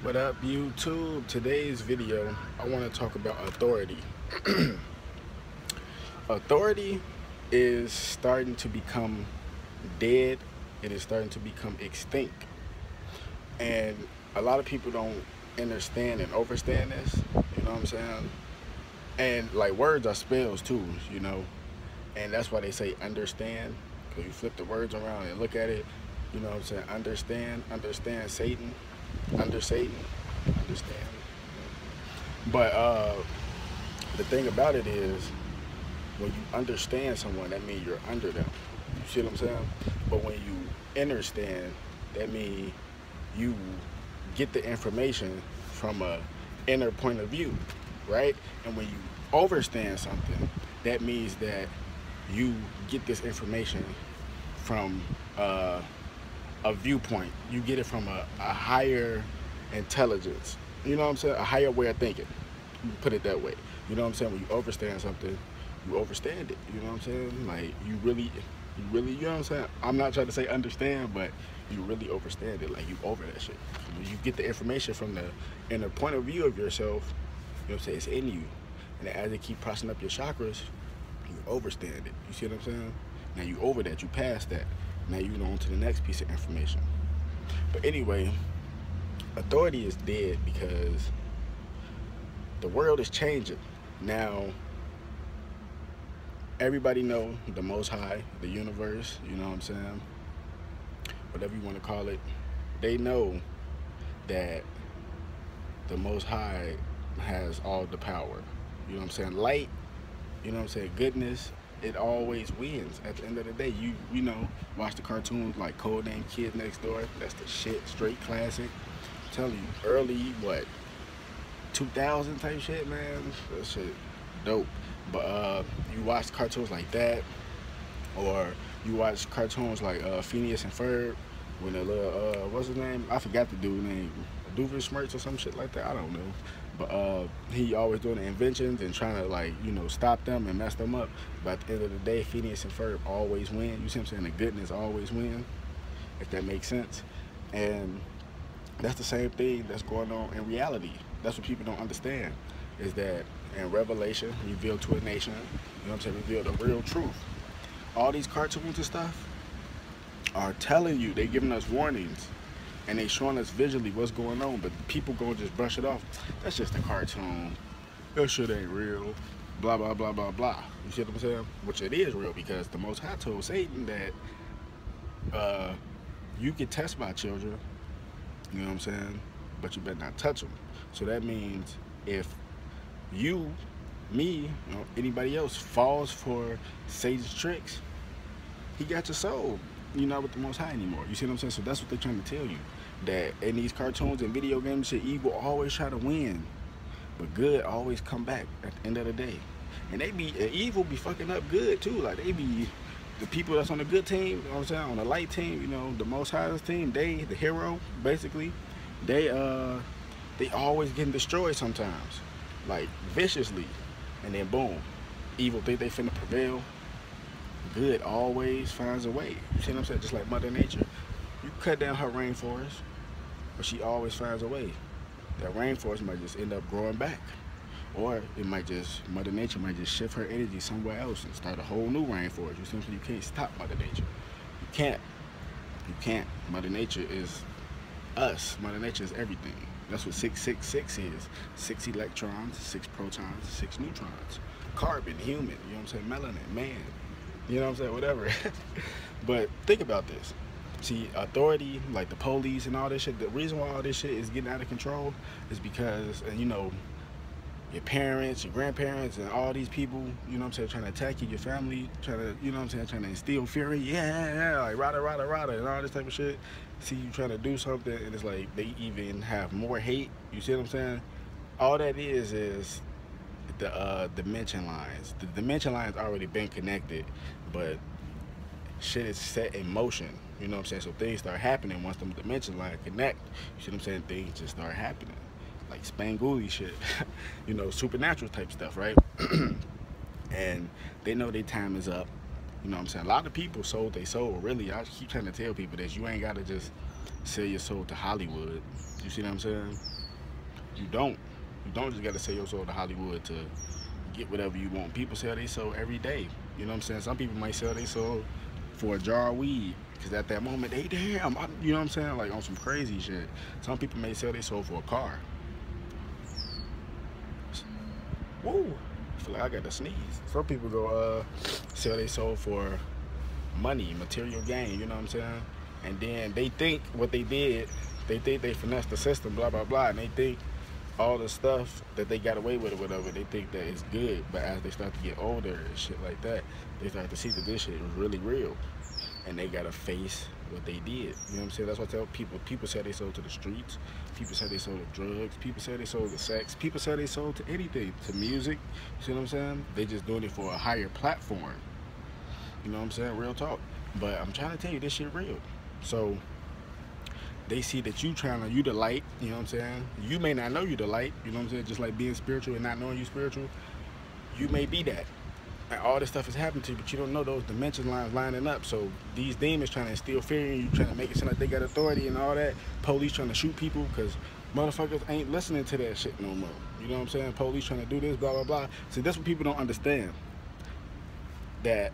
What up, YouTube? Today's video, I want to talk about authority. Authority is starting to become dead. It is starting to become extinct. And a lot of people don't understand and overstand this, you know what I'm saying? And like words are spells too, you know? And that's why they say understand, because you flip the words around and look at it, you know what I'm saying? Understand Satan, under Satan, understand. But the thing about it is, when you understand someone, that means you're under them. You see what I'm saying? But when you understand, that means you get the information from a inner point of view, right? And when you overstand something, that means that you get this information from a viewpoint. You get it from a higher intelligence. You know what I'm saying? A higher way of thinking. You put it that way. You know what I'm saying? When you overstand something, you overstand it. You know what I'm saying? Like you really, you know what I'm saying? I'm not trying to say understand, but you really overstand it. Like you over that shit. You get the information from the inner point of view of yourself. You know what I'm saying? It's in you. And as they keep processing up your chakras, you overstand it. You see what I'm saying? Now you over that. You past that. Now you on to the next piece of information. But anyway, authority is dead because the world is changing. Now, everybody know the Most High, the universe, you know what I'm saying? Whatever you want to call it. They know that the Most High has all the power. You know what I'm saying? Light, you know what I'm saying? Goodness, it always wins. At the end of the day, you know, watch the cartoons like Codename Kid Next Door. That's the shit, straight classic. I'm telling you, early, what, 2000 type shit, man? That shit dope. But you watch cartoons like that, or you watch cartoons like Phineas and Ferb, when the little, what's his name? I forgot the dude's name. Doofenshmirtz or some shit like that, I don't know. But he always doing the inventions and trying to, like, you know, stop them and mess them up. But at the end of the day, Phineas and Ferb always win. You see what I'm saying? The goodness always win, if that makes sense. And that's the same thing that's going on in reality. That's what people don't understand, is that in Revelation, revealed to a nation, you know what I'm saying, revealed the real truth. All these cartoons and stuff are telling you, they giving us warnings, and they showing us visually what's going on, but people gonna just brush it off. That's just a cartoon. That shit ain't real. Blah, blah, blah, blah, blah. You see what I'm saying? Which it is real, because the Most High told Satan that you can test my children, you know what I'm saying, but you better not touch them. So that means if you, me, you know, anybody else falls for Satan's tricks, he got your soul. You're not with the Most High anymore. You see what I'm saying? So that's what they're trying to tell you. That in these cartoons and video games, shit, evil always try to win, but good always come back at the end of the day. And they be, evil be fucking up good too. Like they be, the people that's on the good team, you know what I'm saying, on the light team, you know, the Most High's team, they, the hero, basically, they always getting destroyed sometimes, like viciously, and then boom, evil think they finna prevail. Good always finds a way. You see what I'm saying? Just like Mother Nature, you cut down her rainforest, but she always finds a way. That rainforest might just end up growing back, or it might just, Mother Nature might just shift her energy somewhere else and start a whole new rainforest. You see what I'm saying? You can't stop Mother Nature. You can't. You can't. Mother Nature is us. Mother Nature is everything. That's what 666 is. 6 electrons, 6 protons, 6 neutrons. Carbon, human, you know what I'm saying? Melanin, man. You know what I'm saying? Whatever. But think about this. See, authority, like the police and all this shit, the reason why all this shit is getting out of control is because, and you know, your parents, your grandparents, and all these people, you know what I'm saying, trying to attack you, your family, trying to, you know what I'm saying, trying to instill fear in you, yeah, like rada, rada, rada, and all this type of shit. See you trying to do something, and it's like they even have more hate. You see what I'm saying? All that is the dimension lines. The dimension lines already been connected, but shit is set in motion. You know what I'm saying? So things start happening once them dimension lines connect. You see what I'm saying? Things just start happening. Like Spangooly shit. You know, supernatural type stuff, right? And they know their time is up. You know what I'm saying? A lot of people sold their soul. Really, I keep trying to tell people that you ain't got to just sell your soul to Hollywood. You see what I'm saying? You don't. You don't just gotta sell your soul to Hollywood to get whatever you want. People sell their soul every day. You know what I'm saying? Some people might sell their soul for a jar of weed, because at that moment, they damn, you know what I'm saying? Like on some crazy shit. Some people may sell their soul for a car. Woo! I feel like I got to sneeze. Some people go sell their soul for money, material gain, you know what I'm saying? And then they think what they did, they think they finessed the system, blah, blah, blah, and they think all the stuff that they got away with or whatever, they think that it's good. But as they start to get older and shit like that, they start to see that this shit was really real. And they gotta face what they did. You know what I'm saying? That's what I tell people sell their soul to the streets, people sell their soul to drugs, people sell their soul to sex, people sell their soul to anything, to music. You see what I'm saying? They just doing it for a higher platform. You know what I'm saying? Real talk. But I'm trying to tell you, this shit real. So they see that you the light, you know what I'm saying? You may not know you the light, you know what I'm saying? Just like being spiritual and not knowing you spiritual, you may be that. And all this stuff is happening to you, but you don't know those dimension lines lining up. So these demons trying to instill fear in you, trying to make it seem like they got authority and all that. Police trying to shoot people because motherfuckers ain't listening to that shit no more. You know what I'm saying? Police trying to do this, blah, blah, blah. See, that's what people don't understand. That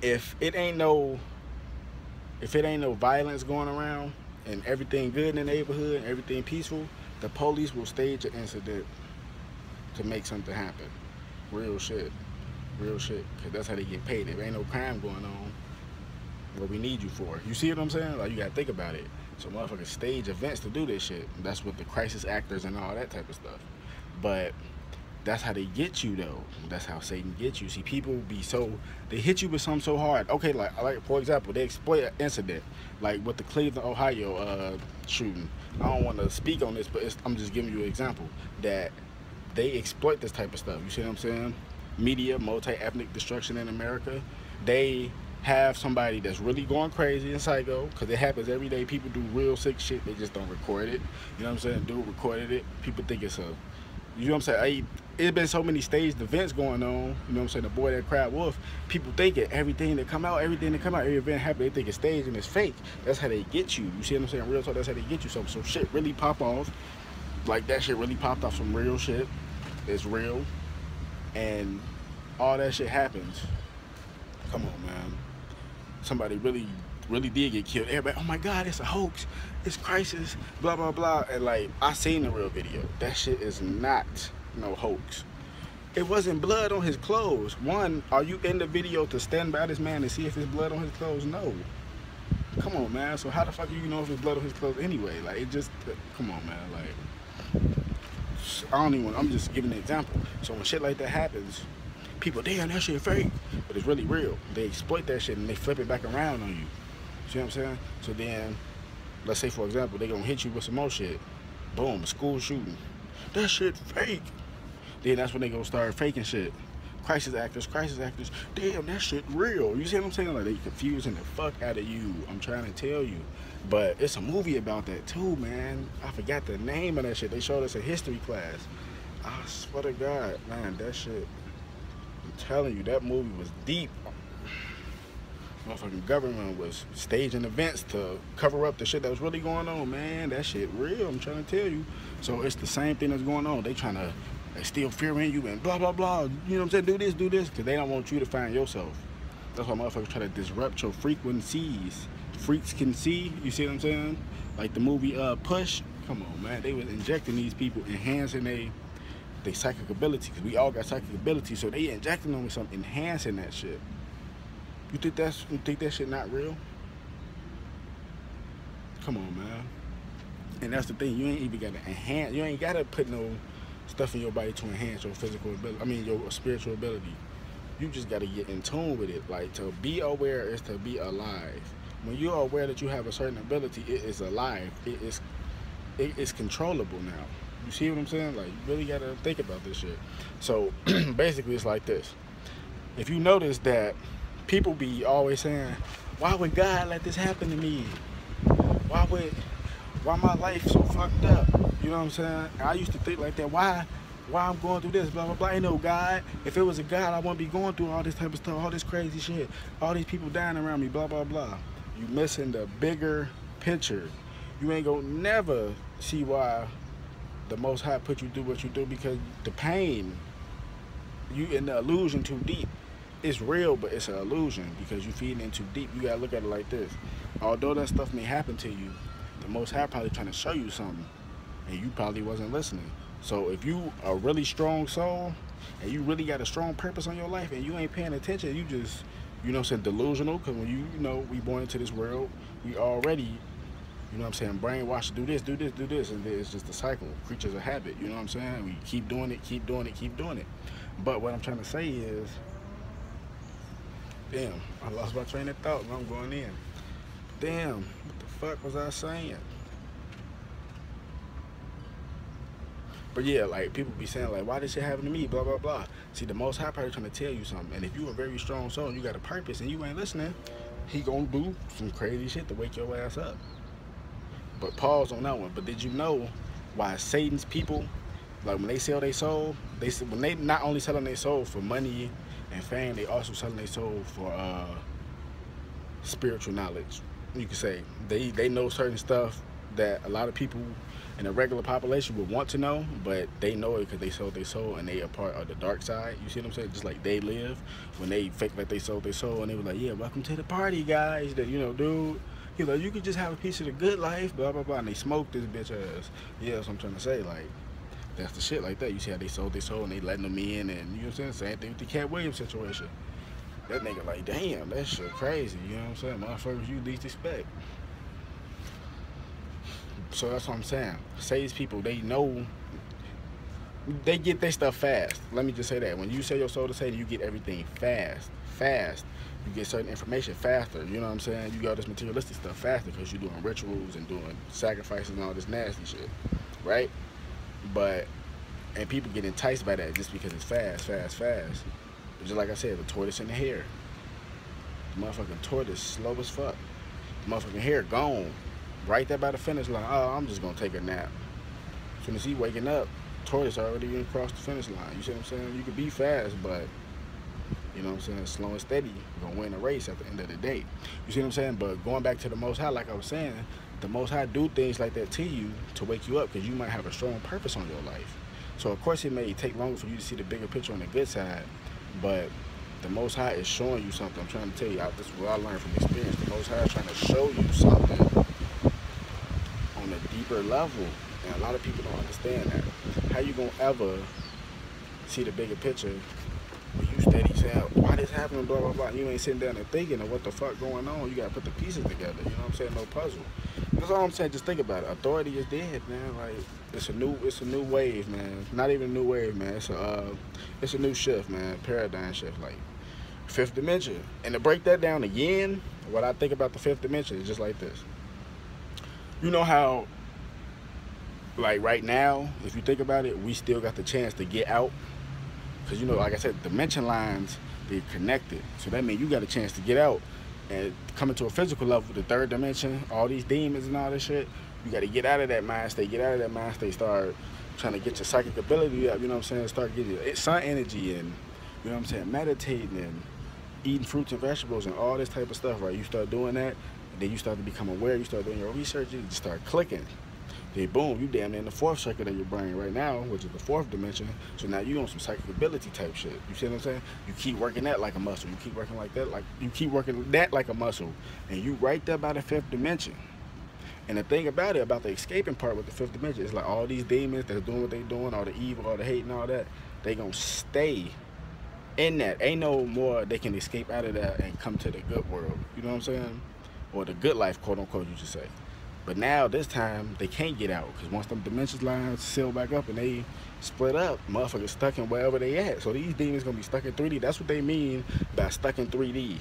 if it ain't no violence going around and everything good in the neighborhood and everything peaceful, the police will stage an incident to make something happen. Real shit. Real shit. Because that's how they get paid. If ain't no crime going on, what we need you for. You see what I'm saying? Like, you got to think about it. So motherfuckers stage events to do this shit. That's with the crisis actors and all that type of stuff. But that's how they get you, though. That's how Satan gets you. See, people be they hit you with something so hard. Okay, like for example, they exploit an incident, like with the Cleveland, Ohio shooting. I don't want to speak on this, but I'm just giving you an example that they exploit this type of stuff. You see what I'm saying? Media, multi-ethnic destruction in America. They have somebody that's really going crazy and psycho, because it happens every day. People do real sick shit. They just don't record it. You know what I'm saying? Dude recorded it. People think it's you know what I'm saying? It's been so many staged events going on. You know what I'm saying? The boy that cried wolf. People think it. Everything that come out, every event happen, they think it's staged and it's fake. That's how they get you. You see what I'm saying? Real talk. That's how they get you. So shit really pop off. Like that shit really popped off some real shit. It's real. And all that shit happens. Come on, man. Somebody really did get killed. Everybody, oh my God, it's a hoax. It's crisis, blah, blah, blah. And like, I seen the real video. That shit is not no hoax. It wasn't blood on his clothes. One, are you in the video to stand by this man and see if there's blood on his clothes? No. Come on, man. So how the fuck do you know if there's blood on his clothes anyway? Like, it just, come on, man. Like, I'm just giving an example. So when shit like that happens, people, damn, that shit fake. But it's really real. They exploit that shit and they flip it back around on you. See what I'm saying? So then, let's say, for example, they gonna hit you with some more shit. Boom, school shooting. That shit fake. Then that's when they gonna start faking shit. Crisis actors. Damn, that shit real. You see what I'm saying? Like, they confusing the fuck out of you. I'm trying to tell you. But it's a movie about that too, man. I forgot the name of that shit. They showed us a history class. I swear to God, man, that shit. I'm telling you, that movie was deep. Motherfucking government was staging events to cover up the shit that was really going on, man. That shit real, I'm trying to tell you. So it's the same thing that's going on. They trying to instill fear in you and blah, blah, blah. You know what I'm saying? Do this, because they don't want you to find yourself. That's why motherfuckers try to disrupt your frequencies. Freaks can see, you see what I'm saying? Like the movie Push. Come on, man. They was injecting these people, enhancing their psychic ability, because we all got psychic ability, so they injecting them with something, enhancing that shit. You think that shit not real? Come on, man. And that's the thing. You ain't even gotta enhance. You ain't gotta put no stuff in your body to enhance your physical ability. I mean, your spiritual ability. You just gotta get in tune with it. Like, to be aware is to be alive. When you're aware that you have a certain ability, it is alive. It is controllable now. You see what I'm saying? Like, you really gotta think about this shit. So basically, it's like this. If you notice that people be always saying, why would God let this happen to me? Why my life so fucked up? You know what I'm saying? I used to think like that. Why I'm going through this, blah, blah, blah. Ain't no God. If it was a God, I wouldn't be going through all this type of stuff, all this crazy shit, all these people dying around me, blah, blah, blah. You missing the bigger picture. You ain't gonna never see why the Most High put you through what you do because the pain, you in the illusion too deep. It's real, but it's an illusion because you feeding in too deep. You gotta look at it like this. Although that stuff may happen to you, the Most High probably trying to show you something, and you probably wasn't listening. So if you a really strong soul, and you really got a strong purpose on your life, and you ain't paying attention, you just, you know what I'm saying, delusional. Because when you know, we born into this world, we already, you know what I'm saying, brainwashed to do this, do this, do this, and it's just a cycle. Creatures of habit, you know what I'm saying? We keep doing it, keep doing it, keep doing it. But what I'm trying to say is, damn, I lost my train of thought and I'm going in. Damn, what the fuck was I saying? But yeah, like, people be saying, like, why this shit happen to me, blah, blah, blah. See, the Most High probably trying to tell you something. And if you a very strong soul and you got a purpose and you ain't listening, he gonna do some crazy shit to wake your ass up. But pause on that one. But did you know why Satan's people, like, when they sell their soul, when they not only selling their soul for money and fame, they also selling their soul for spiritual knowledge. You could say they know certain stuff that a lot of people in the regular population would want to know, but they know it because they sold their soul and they are part of the dark side. You see what I'm saying? Just like they live when they fake like they sold their soul and they were like, yeah, welcome to the party, guys. That, you know, dude, he's like, you could just have a piece of the good life, blah blah blah, and they smoked this bitch ass. Yeah, that's what I'm trying to say. Like, that's the shit like that. You see how they sold their soul and they letting them in, and you know what I'm saying? Same thing with the Cat Williams situation. That nigga like, damn, that shit crazy. You know what I'm saying? Motherfuckers you least expect. So that's what I'm saying. Satan's people, they know, they get their stuff fast. Let me just say that. When you sell your soul to Satan, you get everything fast. You get certain information faster. You know what I'm saying? You got this materialistic stuff faster because you're doing rituals and doing sacrifices and all this nasty shit, right? And people get enticed by that just because it's fast. But just like I said, the tortoise and the hare. The motherfucking tortoise slow as fuck. The motherfucking hare gone. Right there by the finish line. Oh, I'm just gonna take a nap. As soon as he waking up, tortoise already across the finish line. You see what I'm saying? You could be fast, but you know what I'm saying, slow and steady, you're gonna win a race at the end of the day. You see what I'm saying? But going back to the Most High, like I was saying, the Most High do things like that to you to wake you up because you might have a strong purpose on your life. So of course it may take longer for you to see the bigger picture on the good side, but the Most High is showing you something. I'm trying to tell you, this is what I learned from experience. The Most High is trying to show you something on a deeper level, and a lot of people don't understand that. How you gonna ever see the bigger picture when you steady saying, why this happening, blah blah blah, you ain't sitting down and thinking of what the fuck going on? You gotta put the pieces together, you know what I'm saying? No puzzle. That's all I'm saying. Just think about it. Authority is dead, man. Like, it's a new wave, man. Not even a new wave, man. It's a new shift, man. Paradigm shift, like fifth dimension. And to break that down again, what I think about the fifth dimension is just like this. You know how, like, right now, if you think about it, we still got the chance to get out. Because, you know, like I said, dimension lines, they're connected. So that means you got a chance to get out and come into a physical level, the third dimension, all these demons and all this shit. You got to get out of that mind state. Get out of that mind state. Start trying to get your psychic ability up, you know what I'm saying? Start getting sun energy and, you know what I'm saying, meditating and eating fruits and vegetables and all this type of stuff, right? You start doing that, and then you start to become aware. You start doing your research. You just start clicking. Then boom, you damn near in the fourth circuit of your brain right now, which is the fourth dimension. So now you on some psychic ability type shit. You see what I'm saying? You keep working that like a muscle. You keep working like that, like you keep working that like a muscle, and you right there by the fifth dimension. And the thing about it, about the escaping part with the fifth dimension, is like all these demons that's doing what they doing, all the evil, all the hate and all that, they gonna stay in that. Ain't no more they can escape out of that and come to the good world. You know what I'm saying? Or the good life, quote unquote, you should say. But now, this time, they can't get out, because once them dimensions lines seal back up and they split up, motherfuckers stuck in wherever they at. So these demons gonna be stuck in 3D. That's what they mean by stuck in 3D.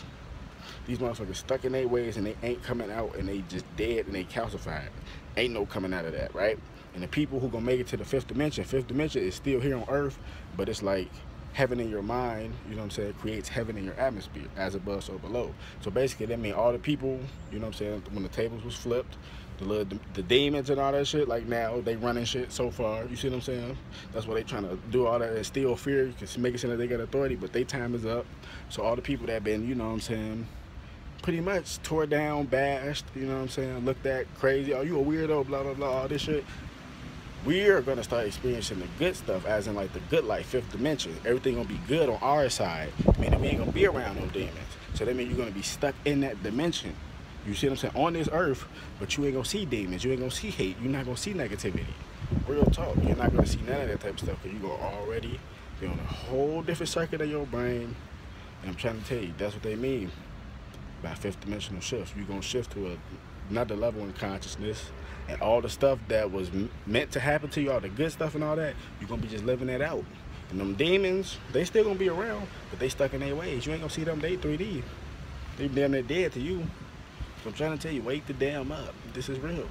These motherfuckers stuck in their ways and they ain't coming out, and they just dead and they calcified. Ain't no coming out of that, right? And the people who gonna make it to the fifth dimension is still here on Earth, but it's like heaven in your mind, you know what I'm saying? It creates heaven in your atmosphere, as above, so below. So basically, that means all the people, you know what I'm saying, when the tables was flipped, the demons and all that shit, like now, they running shit so far, you see what I'm saying? That's why they trying to do all that and still fear, because make it seem that they got authority, but their time is up. So all the people that been, you know what I'm saying, pretty much tore down, bashed, you know what I'm saying, looked at crazy, oh, you a weirdo, blah, blah, blah, all this shit. we are gonna start experiencing the good stuff, as in like the good life, fifth dimension. Everything gonna be good on our side, meaning we ain't gonna be around no demons. So that means you're gonna be stuck in that dimension. You see what I'm saying? On this earth, but you ain't gonna see demons, you ain't gonna see hate, you're not gonna see negativity. Real talk, you're not gonna see none of that type of stuff, because you're gonna already be on a whole different circuit of your brain. And I'm trying to tell you, that's what they mean by fifth dimensional shifts. You're gonna shift to another level in consciousness, and all the stuff that was meant to happen to you, all the good stuff and all that, you're gonna be just living that out. And them demons, they still gonna be around, but they stuck in their ways. You ain't gonna see them, they 3D. They damn near dead to you. So I'm trying to tell you, wake the damn up. This is real.